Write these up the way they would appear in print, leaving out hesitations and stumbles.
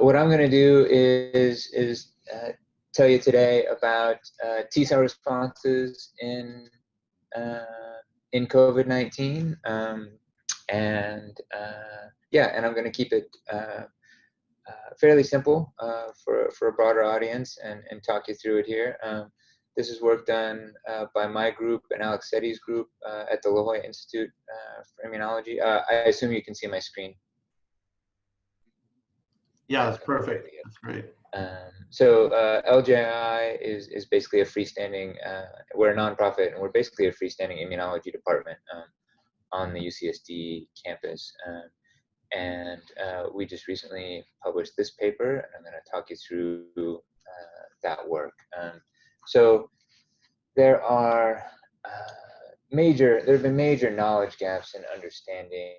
What I'm going to do is tell you today about T cell responses in COVID-19, yeah, and I'm going to keep it fairly simple for a broader audience and talk you through it here. This is work done by my group and Alex Setti's group at the Jolla Institute for Immunology. I assume you can see my screen. Yeah, that's perfect. That's great. So LJI is basically a freestanding, we're a nonprofit, and we're basically a freestanding immunology department on the UCSD campus. And we just recently published this paper, and I'm going to talk you through that work. So there have been major knowledge gaps in understanding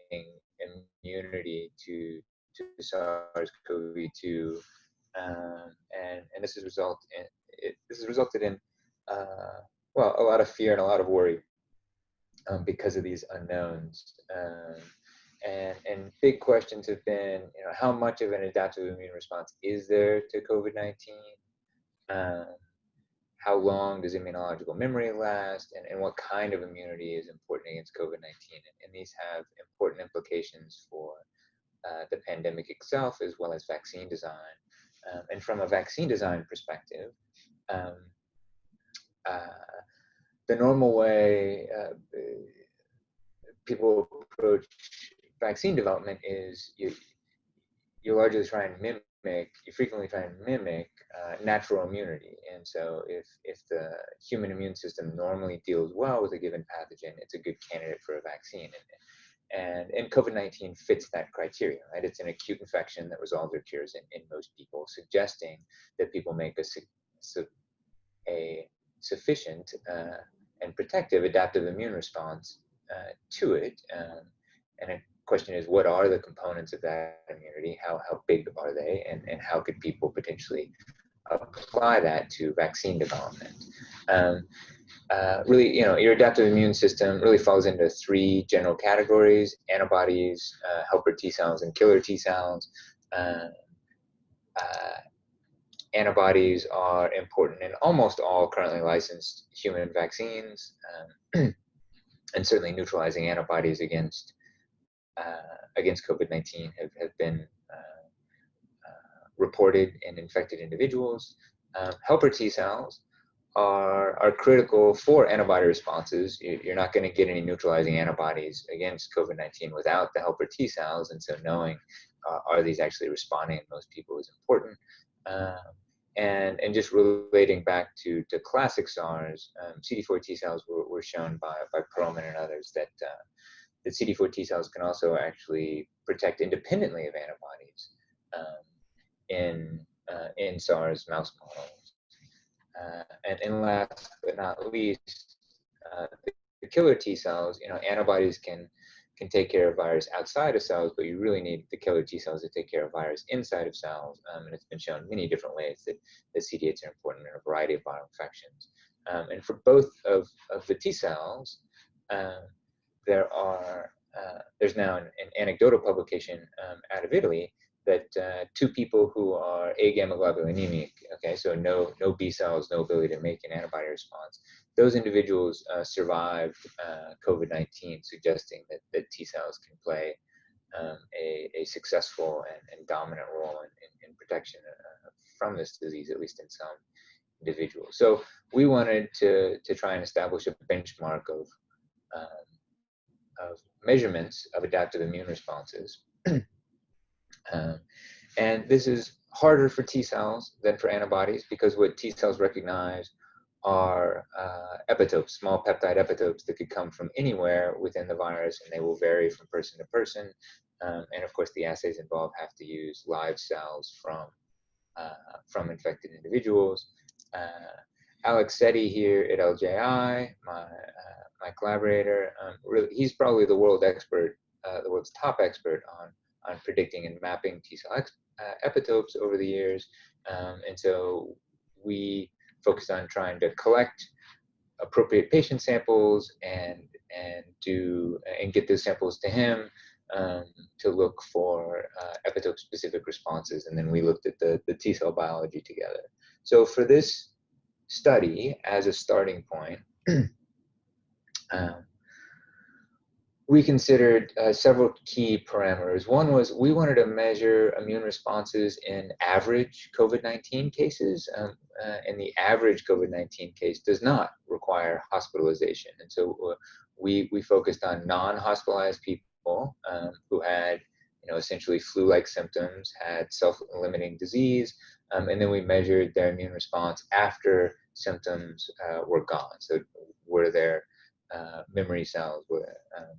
immunity to SARS-CoV-2, and this has resulted in well, a lot of fear and a lot of worry because of these unknowns. And big questions have been, how much of an adaptive immune response is there to COVID-19? How long does immunological memory last? And what kind of immunity is important against COVID-19? And these have important implications for the pandemic itself, as well as vaccine design. And from a vaccine design perspective, the normal way people approach vaccine development is you largely try and you frequently try and mimic natural immunity. And so if the human immune system normally deals well with a given pathogen, it's a good candidate for a vaccine. And COVID-19 fits that criteria, right? It's an acute infection that resolves or cures in most people, suggesting that people make a sufficient and protective adaptive immune response to it. And the question is, what are the components of that immunity? How big are they? And how could people potentially apply that to vaccine development? Really, your adaptive immune system really falls into three general categories: antibodies, helper T cells, and killer T cells. Antibodies are important in almost all currently licensed human vaccines, and certainly neutralizing antibodies against COVID-19 have been reported in infected individuals. Helper T cells are critical for antibody responses. You're not going to get any neutralizing antibodies against COVID-19 without the helper T cells, and so knowing are these actually responding in most people is important. And just relating back to classic SARS, CD4 T cells were shown by Perlman and others that CD4 T cells can also actually protect independently of antibodies in SARS mouse models. And last but not least, the killer T cells, antibodies can take care of virus outside of cells, but you really need the killer T cells to take care of virus inside of cells. And it's been shown many different ways that CD8s are important in a variety of viral infections. And for both of the T cells, there's now an anecdotal publication out of Italy that two people who are A-gamma globulin-anemic, okay, so no B cells, no ability to make an antibody response, those individuals survived COVID-19, suggesting that T cells can play a successful and dominant role in protection from this disease, at least in some individuals. So we wanted to try and establish a benchmark of measurements of adaptive immune responses. And this is harder for T cells than for antibodies, because what T cells recognize are epitopes, small peptide epitopes that could come from anywhere within the virus, and they will vary from person to person. And of course, the assays involved have to use live cells from infected individuals. Alex Setti here at LJI, my collaborator, really, he's probably the world's top expert on predicting and mapping T cell epitopes over the years. And so we focused on trying to collect appropriate patient samples and get those samples to him to look for epitope-specific responses, and then we looked at the T cell biology together. So for this study, as a starting point, we considered several key parameters. One was we wanted to measure immune responses in average COVID-19 cases, and the average COVID-19 case does not require hospitalization. And so we focused on non-hospitalized people who had, essentially flu-like symptoms, had self-limiting disease, and then we measured their immune response after symptoms were gone. So were there memory cells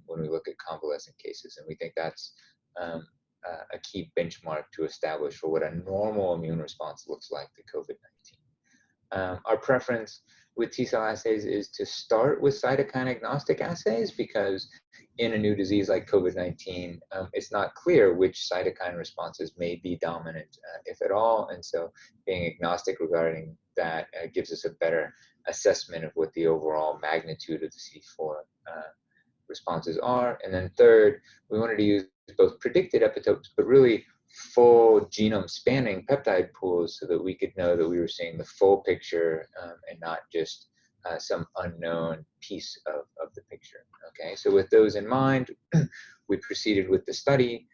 when we look at convalescent cases, and we think that's a key benchmark to establish for what a normal immune response looks like to COVID-19. Our preference with T-cell assays is to start with cytokine agnostic assays, because in a new disease like COVID-19, it's not clear which cytokine responses may be dominant, if at all, and so being agnostic regarding that gives us a better assessment of what the overall magnitude of the CD4 responses are. And then third, we wanted to use both predicted epitopes, but really full genome spanning peptide pools, so that we could know that we were seeing the full picture and not just some unknown piece of the picture. Okay, so with those in mind, we proceeded with the study.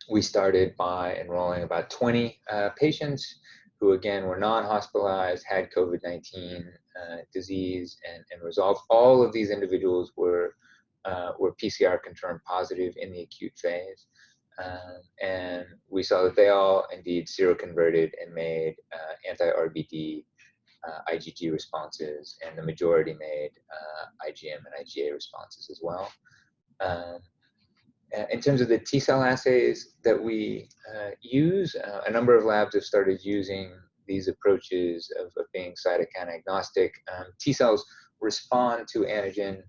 We started by enrolling about 20 patients who, again, were non-hospitalized, had COVID-19 disease, and resolved. All of these individuals were PCR confirmed positive in the acute phase. And we saw that they all indeed seroconverted and made anti-RBD IgG responses, and the majority made IgM and IgA responses as well. In terms of the T-cell assays that we use, a number of labs have started using these approaches of being cytokine agnostic. T-cells respond to antigen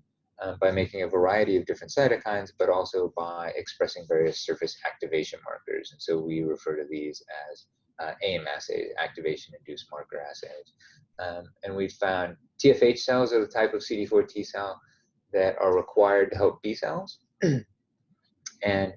by making a variety of different cytokines, but also by expressing various surface activation markers. And so we refer to these as AIM assays, activation-induced marker assays. And we found TFH cells are the type of CD4 T cell that are required to help B cells. And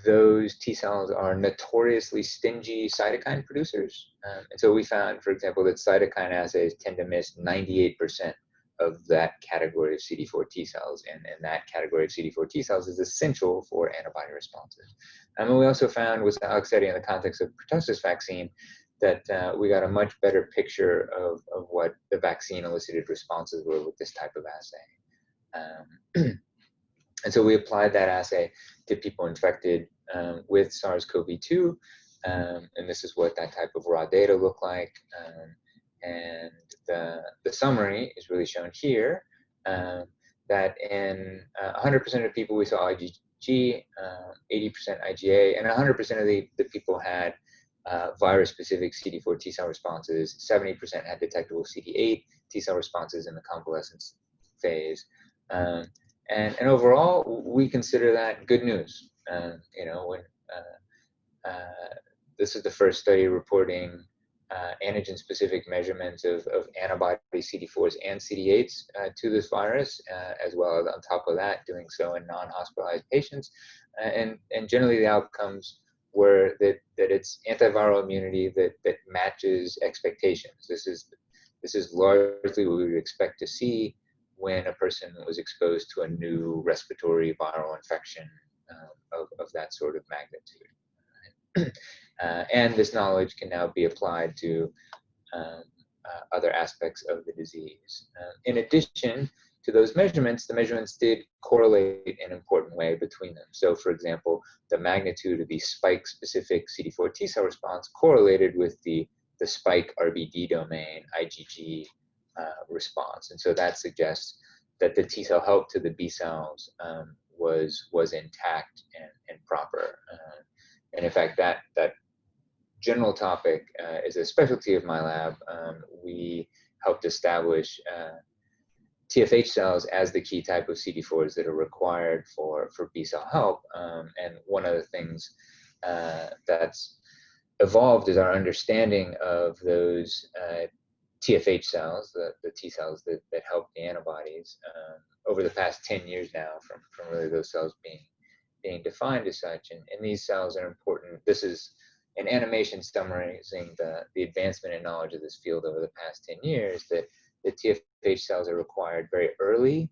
those T cells are notoriously stingy cytokine producers. And so we found, for example, that cytokine assays tend to miss 98% of that category of CD4 T cells. And that category of CD4 T cells is essential for antibody responses. And we also found with Alex in the context of pertussis vaccine that we got a much better picture of what the vaccine elicited responses were with this type of assay. And so we applied that assay to people infected with SARS-CoV-2, and this is what that type of raw data look like. And the summary is really shown here, that in 100% of people we saw IgG, 80% IgA, and 100% of the people had virus-specific CD4 T cell responses. 70% had detectable CD8 T cell responses in the convalescence phase. And overall, we consider that good news. When this is the first study reporting antigen-specific measurements of antibody CD4s and CD8s to this virus, as well as on top of that, doing so in non-hospitalized patients. And generally, the outcomes were that it's antiviral immunity that matches expectations. This is largely what we would expect to see when a person was exposed to a new respiratory viral infection of that sort of magnitude. And this knowledge can now be applied to other aspects of the disease. In addition to those measurements, the measurements did correlate in an important way between them. So, for example, the magnitude of the spike-specific CD4 T cell response correlated with the spike RBD domain IgG response, and so that suggests that the T cell help to the B cells was intact and proper. And in fact, that general topic is a specialty of my lab. We helped establish TFH cells as the key type of CD4s that are required for B cell help. And one of the things that's evolved is our understanding of those TFH cells, the T cells that help the antibodies, over the past 10 years now, from really those cells being being defined as such. And these cells are important. This is an animation summarizing the advancement in knowledge of this field over the past 10 years, that the TFH cells are required very early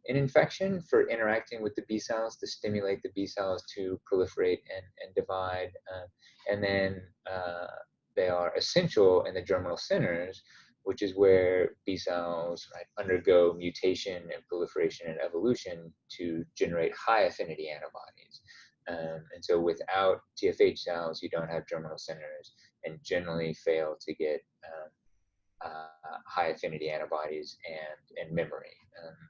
in infection for interacting with the B cells to stimulate the B cells to proliferate and divide. And then they are essential in the germinal centers, which is where B cells undergo mutation and proliferation and evolution to generate high affinity antibodies. And so without TFH cells, you don't have germinal centers and generally fail to get high affinity antibodies and memory.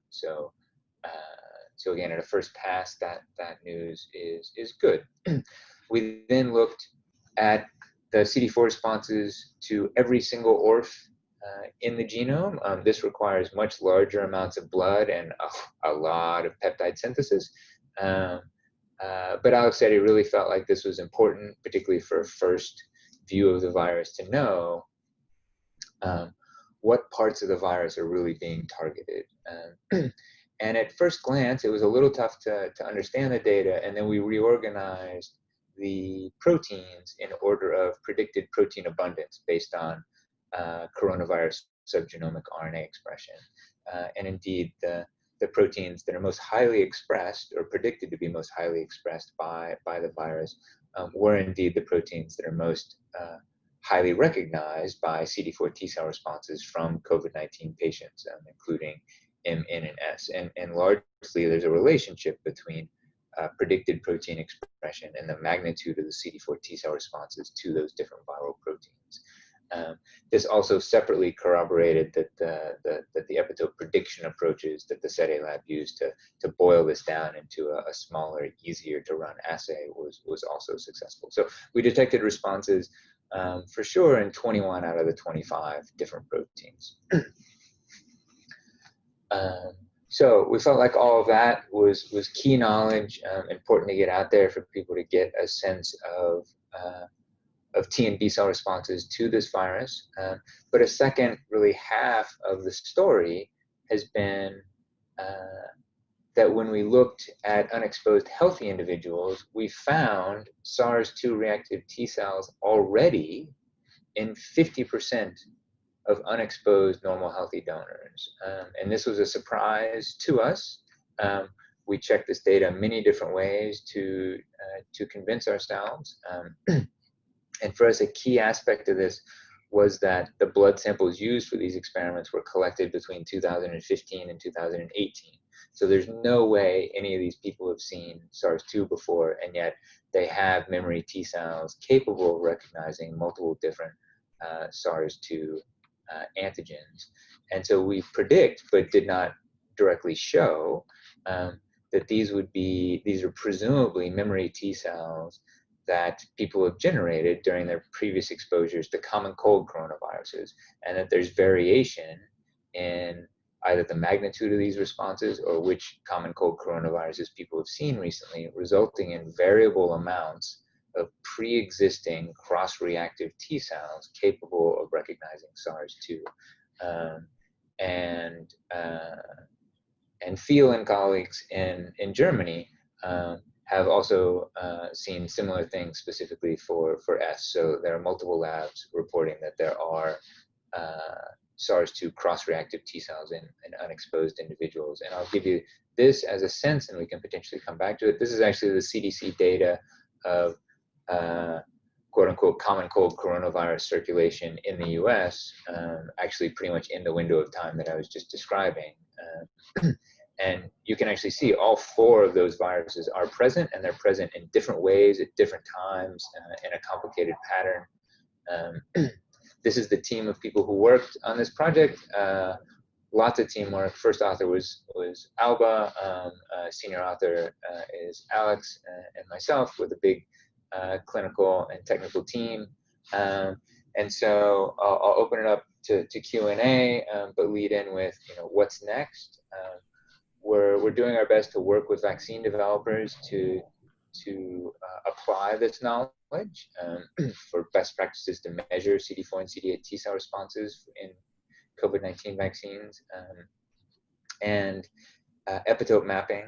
So again, at a first pass, that news is good. We then looked at the CD4 responses to every single ORF in the genome. This requires much larger amounts of blood and a lot of peptide synthesis. But Alex said he really felt like this was important, particularly for a first view of the virus, to know what parts of the virus are really being targeted. And at first glance, it was a little tough to understand the data, and then we reorganized the proteins in order of predicted protein abundance based on coronavirus subgenomic RNA expression. And indeed, the proteins that are most highly expressed or predicted to be most highly expressed by the virus were indeed the proteins that are most highly recognized by CD4 T cell responses from COVID-19 patients, including M, N, and S. And largely, there's a relationship between predicted protein expression and the magnitude of the CD4 T cell responses to those different viral proteins. This also separately corroborated that the epitope prediction approaches that the SETE lab used to boil this down into a smaller, easier to run assay was also successful. So we detected responses for sure in 21 out of the 25 different proteins. So we felt like all of that was key knowledge, important to get out there for people to get a sense of T and B cell responses to this virus. But a second really half of the story has been that when we looked at unexposed healthy individuals, we found SARS-2 reactive T cells already in 50% of unexposed normal healthy donors. And this was a surprise to us. We checked this data many different ways to convince ourselves. And for us, a key aspect of this was that the blood samples used for these experiments were collected between 2015 and 2018. So there's no way any of these people have seen SARS-2 before, and yet they have memory T cells capable of recognizing multiple different SARS-2 antigens. And so we predict, but did not directly show, that these are presumably memory T cells that people have generated during their previous exposures to common cold coronaviruses, and that there's variation in either the magnitude of these responses or which common cold coronaviruses people have seen recently, resulting in variable amounts of pre-existing cross-reactive T cells capable of recognizing SARS-2. And Phil and colleagues in Germany have also seen similar things specifically for S. So there are multiple labs reporting that there are SARS-2 cross-reactive T cells in unexposed individuals. And I'll give you this as a sense, and we can potentially come back to it. This is actually the CDC data of quote-unquote common cold coronavirus circulation in the US, actually pretty much in the window of time that I was just describing. And you can actually see all four of those viruses are present, and they're present in different ways at different times in a complicated pattern. This is the team of people who worked on this project. Lots of teamwork. First author was Alba. Senior author is Alex and myself, with a big clinical and technical team. And so I'll open it up to Q&A, but lead in with what's next. We're doing our best to work with vaccine developers to apply this knowledge for best practices to measure CD4 and CD8 T cell responses in COVID-19 vaccines, and epitope mapping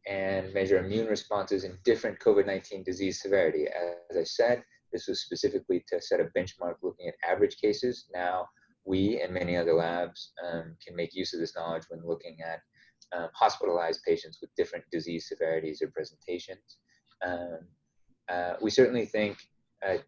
and measure immune responses in different COVID-19 disease severity. As I said, this was specifically to set a benchmark looking at average cases. Now, we and many other labs can make use of this knowledge when looking at hospitalized patients with different disease severities or presentations. We certainly think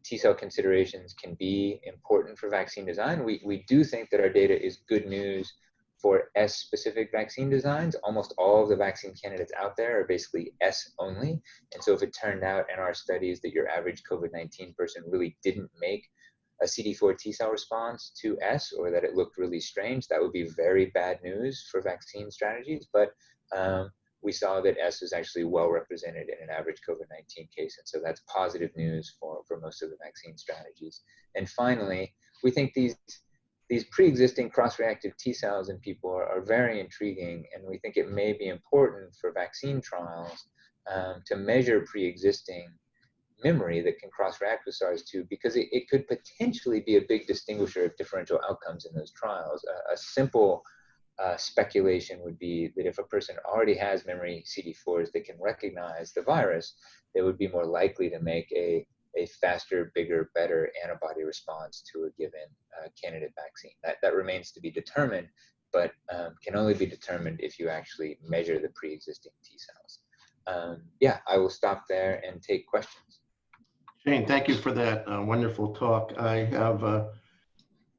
T-cell considerations can be important for vaccine design. We do think that our data is good news for S-specific vaccine designs. Almost all of the vaccine candidates out there are basically S only. And so if it turned out in our studies that your average COVID-19 person really didn't make a CD4 T-cell response to S, or that it looked really strange, that would be very bad news for vaccine strategies. But we saw that S is actually well represented in an average COVID-19 case. And so that's positive news for most of the vaccine strategies. And finally, we think these pre-existing cross-reactive T cells in people are very intriguing. And we think it may be important for vaccine trials to measure pre-existing memory that can cross-react with SARS-2, because it could potentially be a big distinguisher of differential outcomes in those trials. A simple speculation would be that if a person already has memory CD4s that can recognize the virus, they would be more likely to make a faster, bigger, better antibody response to a given candidate vaccine. That remains to be determined, but can only be determined if you actually measure the pre-existing T cells. Yeah, I will stop there and take questions. Shane, thank you for that wonderful talk. I have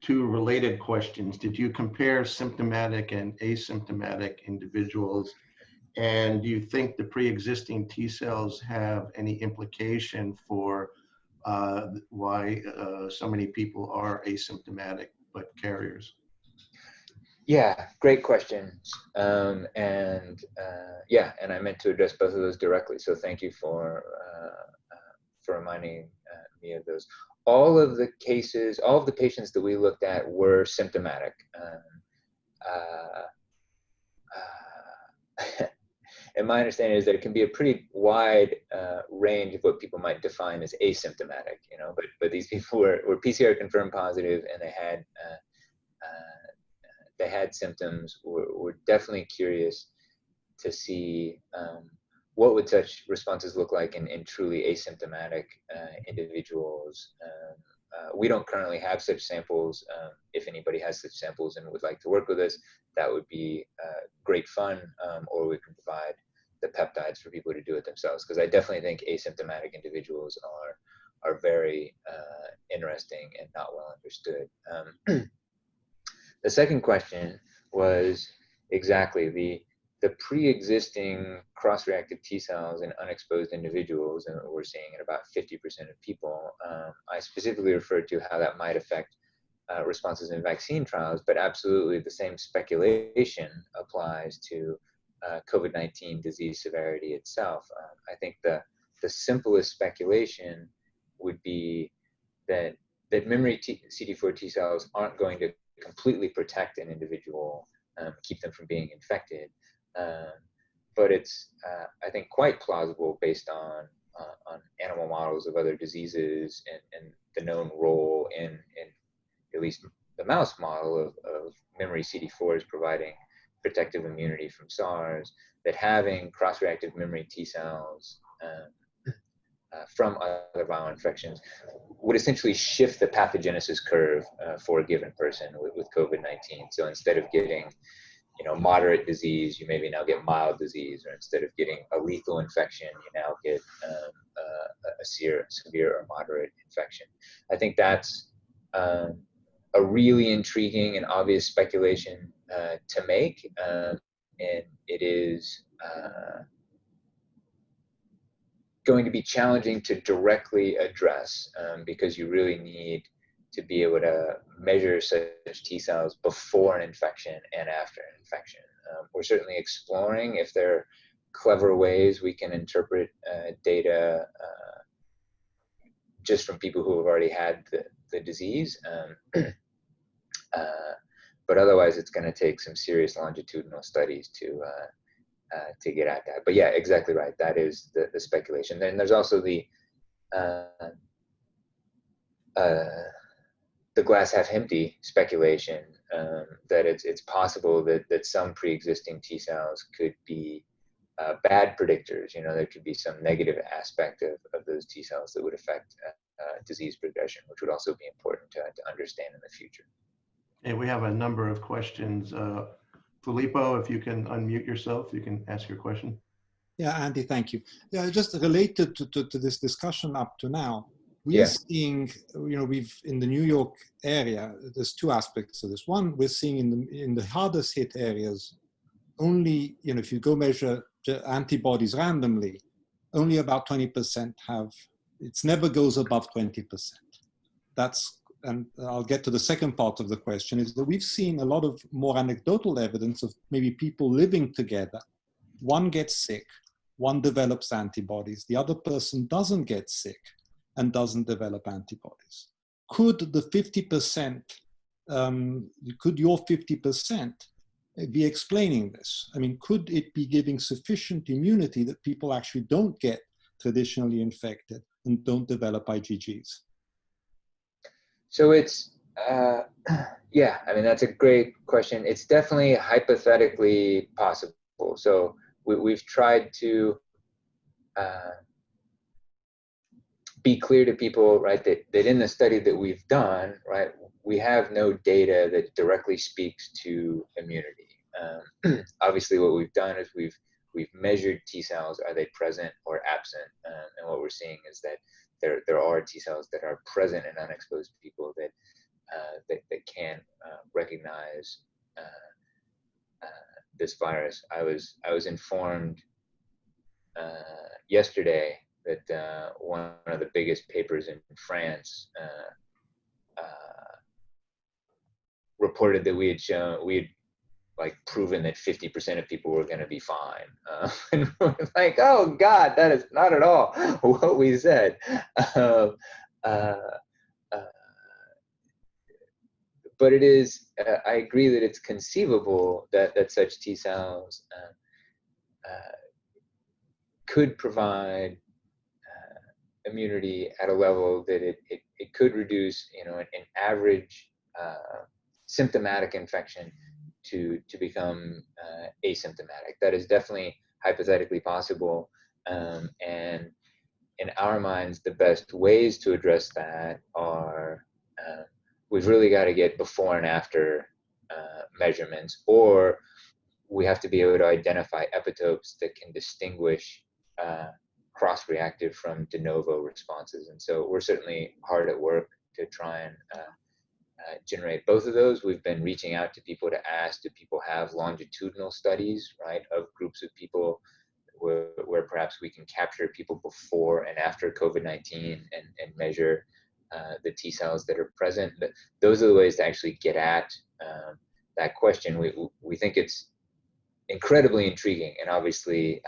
two related questions. Did you compare symptomatic and asymptomatic individuals? And do you think the pre-existing T cells have any implication for why so many people are asymptomatic but carriers? Yeah, great questions. And I meant to address both of those directly. So thank you for reminding me of those. All of the cases, all of the patients that we looked at were symptomatic. And my understanding is that it can be a pretty wide range of what people might define as asymptomatic, you know, but these people were PCR confirmed positive, and they had symptoms. We're definitely curious to see what would such responses look like in truly asymptomatic individuals. We don't currently have such samples. If anybody has such samples and would like to work with us, that would be great fun, or we can provide the peptides for people to do it themselves, because I definitely think asymptomatic individuals are very interesting and not well understood. The second question was exactly the pre-existing cross-reactive T cells in unexposed individuals, and we're seeing in about 50% of people. I specifically referred to how that might affect responses in vaccine trials, but absolutely the same speculation applies to COVID-19 disease severity itself. I think the simplest speculation would be that memory CD4 T cells aren't going to completely protect an individual, keep them from being infected. But it's, I think, quite plausible based on animal models of other diseases and the known role in at least the mouse model of memory CD4s providing protective immunity from SARS, that having cross-reactive memory T cells from other viral infections would essentially shift the pathogenesis curve for a given person with COVID-19. So instead of getting, you know, moderate disease, you maybe now get mild disease, or instead of getting a lethal infection, you now get a severe or moderate infection. I think that's a really intriguing and obvious speculation to make, and it is going to be challenging to directly address, because you really need to be able to measure such T cells before an infection and after an infection. We're certainly exploring if there are clever ways we can interpret data just from people who have already had the disease. But otherwise, it's going to take some serious longitudinal studies to get at that. But yeah, exactly right. That is the speculation. Then there's also the glass half empty speculation, that it's possible that some pre-existing T cells could be bad predictors. There could be some negative aspect of those T cells that would affect disease progression, which would also be important to understand in the future. And we have a number of questions. Filippo, if you can unmute yourself, you can ask your question. Yeah, Andy, thank you. Yeah, just related to this discussion up to now, we're seeing, we've in the New York area, there's two aspects to this. One, we're seeing in the hardest hit areas, only, if you go measure antibodies randomly, only about 20% have, it never goes above 20%. And I'll get to the second part of the question, is that we've seen a lot of more anecdotal evidence of maybe people living together. One gets sick, one develops antibodies, the other person doesn't get sick and doesn't develop antibodies. Could the 50%, could your 50% be explaining this? I mean, could it be giving sufficient immunity that people actually don't get traditionally infected and don't develop IgGs? So it's, yeah, I mean, that's a great question. It's definitely hypothetically possible. So we've tried to be clear to people, right, that in the study that we've done, right, we have no data that directly speaks to immunity. Obviously, what we've done is we've measured T cells, are they present or absent? And what we're seeing is that there are T cells that are present in unexposed people that can recognize this virus. I was informed yesterday that one of the biggest papers in France reported that we had like proven that 50% of people were going to be fine. And we're like, oh God, that is not at all what we said. But it is, I agree that it's conceivable that such T cells could provide immunity at a level that it could reduce, an average symptomatic infection to become asymptomatic. That is definitely hypothetically possible. And in our minds, the best ways to address that are, we've really got to get before and after measurements, or we have to be able to identify epitopes that can distinguish cross-reactive from de novo responses. And so we're certainly hard at work to try and generate both of those. We've been reaching out to people to ask, do people have longitudinal studies, right, of groups of people where perhaps we can capture people before and after COVID-19 and measure the T cells that are present. Those are the ways to actually get at that question. We think it's incredibly intriguing, and obviously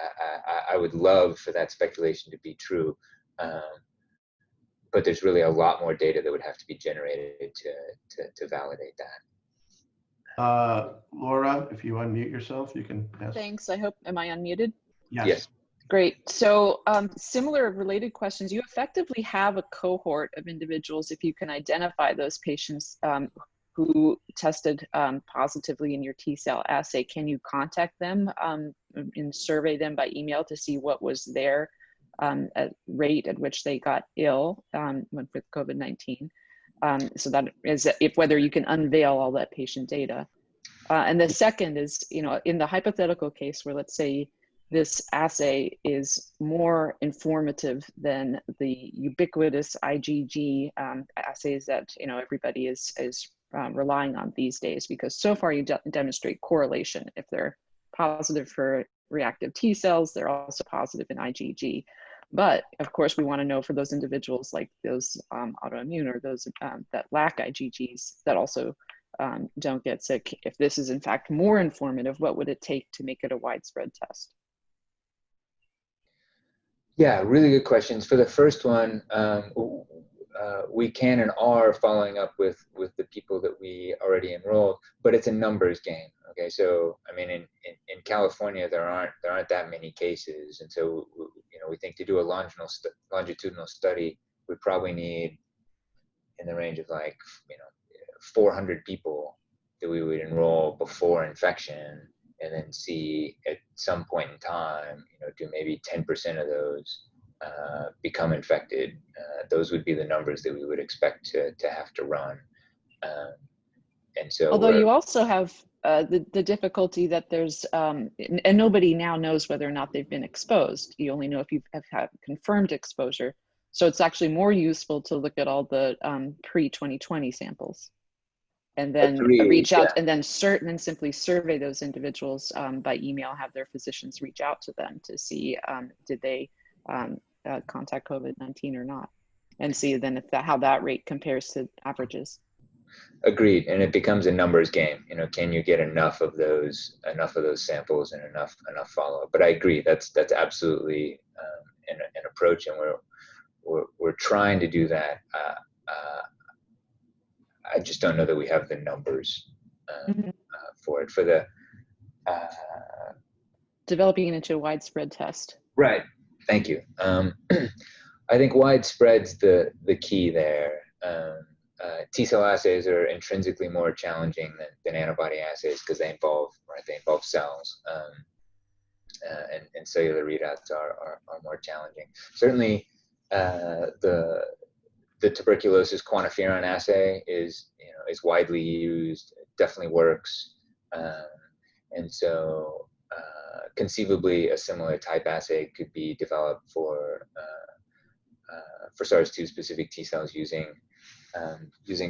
I would love for that speculation to be true, but there's really a lot more data that would have to be generated to validate that. Laura, if you unmute yourself, you can ask. Thanks. Am I unmuted? Yes. Great. So similar related questions, you effectively have a cohort of individuals, if you can identify those patients who tested positively in your T cell assay. Can you contact them and survey them by email to see what was their rate at which they got ill with COVID-19? So that is whether you can unveil all that patient data. And the second is, in the hypothetical case where, let's say, this assay is more informative than the ubiquitous IgG assays that everybody is relying on these days, because so far you demonstrate correlation. If they're positive for reactive T cells, they're also positive in IgG. But of course, we want to know for those individuals like those autoimmune or those that lack IgGs that also don't get sick. If this is in fact more informative, what would it take to make it a widespread test? Yeah, really good questions. For the first one, we can and are following up with the people that we already enrolled, but it's a numbers game. Okay, so I mean, in California there aren't that many cases, and so we think to do a longitudinal study, we probably need in the range of 400 people that we would enroll before infection, and then see at some point in time, do maybe 10% of those become infected. Those would be the numbers that we would expect to have to run. And so, although you also have the difficulty that there's, and nobody now knows whether or not they've been exposed. You only know if you have had confirmed exposure. So it's actually more useful to look at all the pre-2020 samples, and then reach out, and then simply survey those individuals by email, have their physicians reach out to them to see did they contact COVID-19 or not, and see then how that rate compares to averages. Agreed, and it becomes a numbers game. Can you get enough of those samples and enough follow-up? But I agree, that's absolutely an approach, and we're trying to do that. I just don't know that we have the numbers for it. For the developing it into a widespread test. Right. Thank you. I think widespread's the key there. T-cell assays are intrinsically more challenging than antibody assays because they involve cells, and cellular readouts are more challenging. Certainly, the tuberculosis quantiferon assay is widely used. It definitely works, and so conceivably a similar type assay could be developed for SARS-2 specific T cells using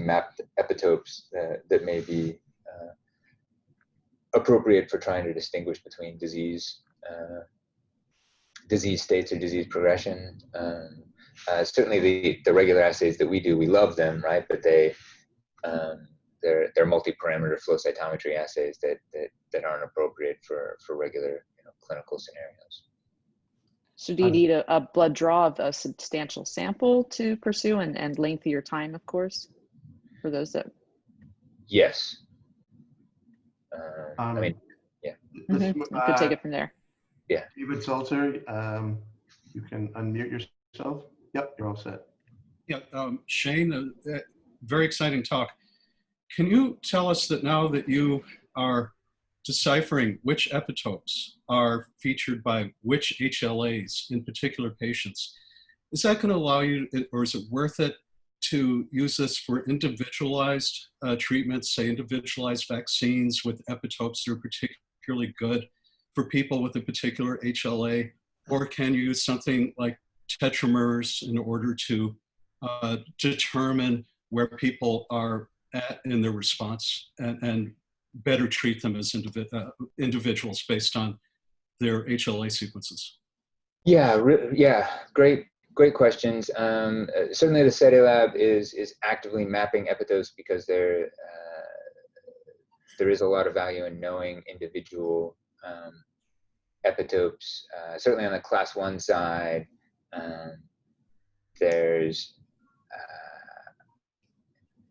mapped epitopes that may be appropriate for trying to distinguish between disease states or disease progression. Certainly the regular assays that we do, we love them, right? But they're multi-parameter flow cytometry assays that aren't appropriate for regular clinical scenarios. So do you need a blood draw of a substantial sample to pursue, and lengthier time, of course, for those that? Yes. I could take it from there. Yeah. David Salter, you can unmute yourself. Yep, you're all set. Yeah, Shane, very exciting talk. Can you tell us that now that you are deciphering which epitopes are featured by which HLAs in particular patients, is that going to allow you, or is it worth it to use this for individualized treatments, say individualized vaccines with epitopes that are particularly good for people with a particular HLA? Or can you use something like tetramers in order to determine where people are at in their response and better treat them as individuals based on their HLA sequences? Yeah, great questions. Certainly the SETI lab is actively mapping epitopes because there is a lot of value in knowing individual epitopes. Certainly on the class 1 side,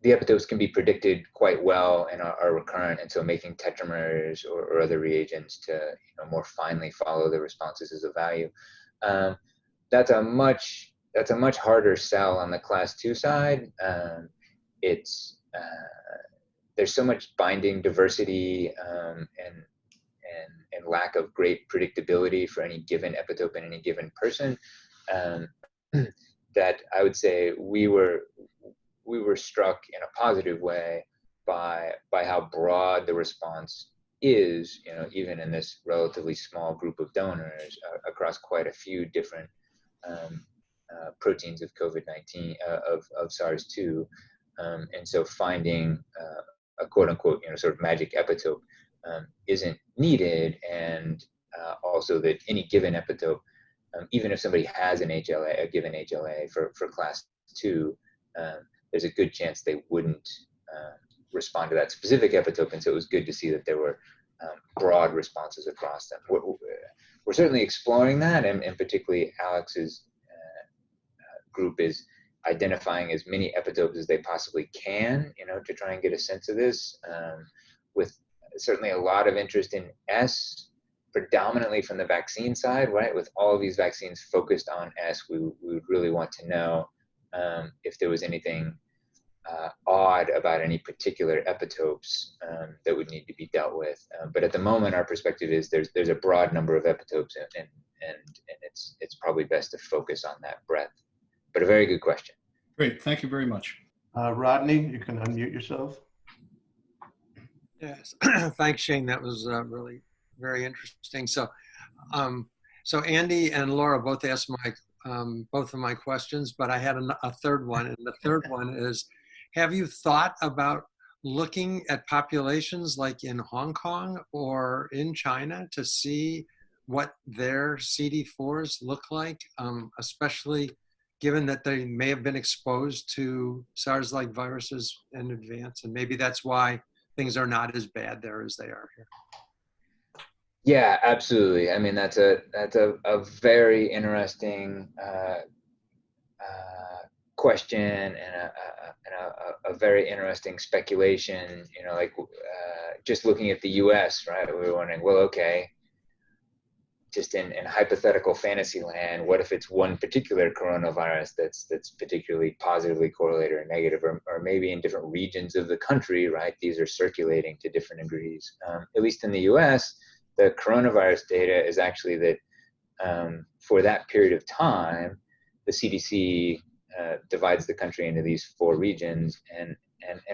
the epitopes can be predicted quite well and are recurrent, and so making tetramers or other reagents to more finely follow the responses is of value. That's a much harder sell on the class 2 side. There's so much binding diversity and lack of great predictability for any given epitope in any given person, that I would say we were struck in a positive way by how broad the response is, even in this relatively small group of donors across quite a few different proteins of COVID-19, of SARS-2. And so finding a quote unquote, sort of magic epitope isn't needed. And also that any given epitope, even if somebody has a given HLA for class 2, there's a good chance they wouldn't respond to that specific epitope. And so it was good to see that there were broad responses across them. We're certainly exploring that, and particularly Alex's group is identifying as many epitopes as they possibly can, to try and get a sense of this, with certainly a lot of interest in S, predominantly from the vaccine side, right? With all of these vaccines focused on S, we would really want to know if there was anything odd about any particular epitopes that would need to be dealt with. But at the moment, our perspective is there's a broad number of epitopes, and it's probably best to focus on that breadth. But a very good question. Great, thank you very much. Rodney, you can unmute yourself. Yes, thanks, Shane. That was really very interesting. So, so Andy and Laura both asked both of my questions, but I had a third one, and the third one is, have you thought about looking at populations like in Hong Kong or in China to see what their CD4s look like, especially given that they may have been exposed to SARS-like viruses in advance, and maybe that's why things are not as bad there as they are here? Yeah, absolutely. I mean, that's a very interesting question, and a very interesting speculation. You know, like just looking at the U.S., right? We were wondering, well, okay, just in hypothetical fantasy land, what if it's one particular coronavirus that's particularly positively correlated or negative, or maybe in different regions of the country, right? These are circulating to different degrees. At least in the U.S., the coronavirus data is actually that for that period of time, the CDC divides the country into these 4 regions, and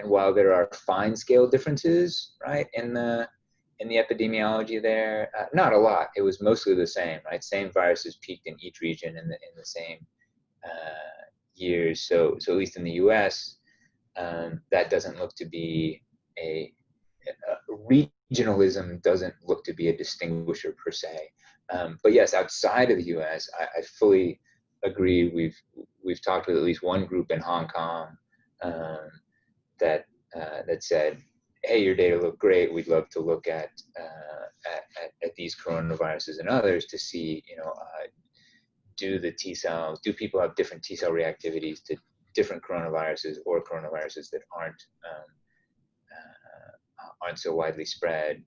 while there are fine scale differences, right, in the epidemiology there, not a lot. It was mostly the same, right? Same viruses peaked in each region in the same years. So at least in the U.S., that doesn't look to be regionalism doesn't look to be a distinguisher per se. But yes, outside of the U.S., I fully agree. We've talked with at least one group in Hong Kong that said, hey, your data look great. We'd love to look at these coronaviruses and others to see, you know, do people have different T cell reactivities to different coronaviruses or coronaviruses that aren't so widely spread?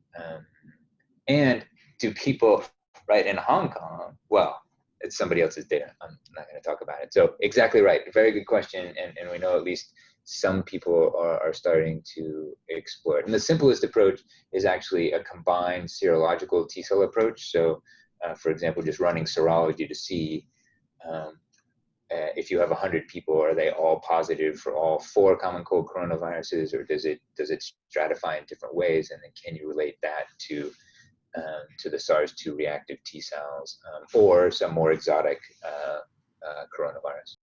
And do people, right, in Hong Kong, well, it's somebody else's data. I'm not going to talk about it. So exactly right. Very good question. And we know at least some people are starting to explore it. And the simplest approach is actually a combined serological T cell approach. So for example, just running serology to see if you have 100 people, are they all positive for all 4 common cold coronaviruses, or does it stratify in different ways? And then can you relate that to the SARS-2 reactive T cells or some more exotic coronavirus?